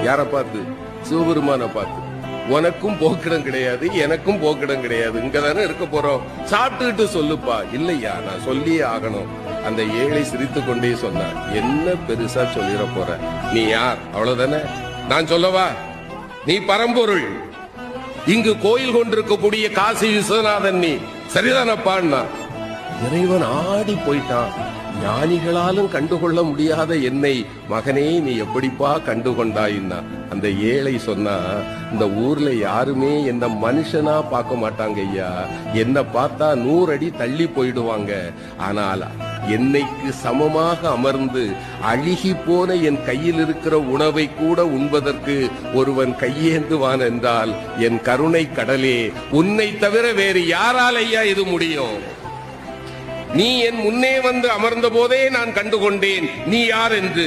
யார பார்த்து? சிவபெருமான பார்த்து. உனக்கும் போக்கிடம் கிடையாது, எனக்கும் போக்கிடம் கிடையாது. இங்கதானே இருக்க போறோம், சாப்பிட்டுக்கிட்டு சொல்லுப்பா. இல்லையா, நான் சொல்லியே ஆகணும். அந்த ஏழை சிரித்து கொண்டே சொன்னார், என்ன பெருசா சொல்லிட போற, நீ யார்? அவ்வளவுதானே. நான் சொல்லவா, நீ பரம்பொருள், இங்கு கோயில் கொண்டிருக்கக்கூடிய காசி விஸ்வநாதன், நீ சரிதானப்பான்னா. இறைவன் ஆடி போயிட்டான். ஞானிகளாலும் கண்டுகொள்ள முடியாத என்னை மகனே நீ எப்படிப்பா கண்டுகொண்டாயின்னா. அந்த ஏழை சொன்னா, இந்த ஊர்ல யாருமே என்ன மனுஷனா பார்க்க மாட்டாங்க ஐயா, என்ன பார்த்தா 100 அடி தள்ளி போயிடுவாங்க. ஆனால் என்னைக்கு சமமாக அமர்ந்து அழுகி போன என் கையில் இருக்கிற உணவை கூட உண்பதற்கு ஒருவன் கையேந்துவான் என்றால் என் கருணை கடலே, உன்னை தவிர வேறு யாரால் ஐயா இது முடியும்? நீ என் முன்னே வந்து அமர்ந்த போதே நான் கண்டுகொண்டேன் நீ யார் என்று.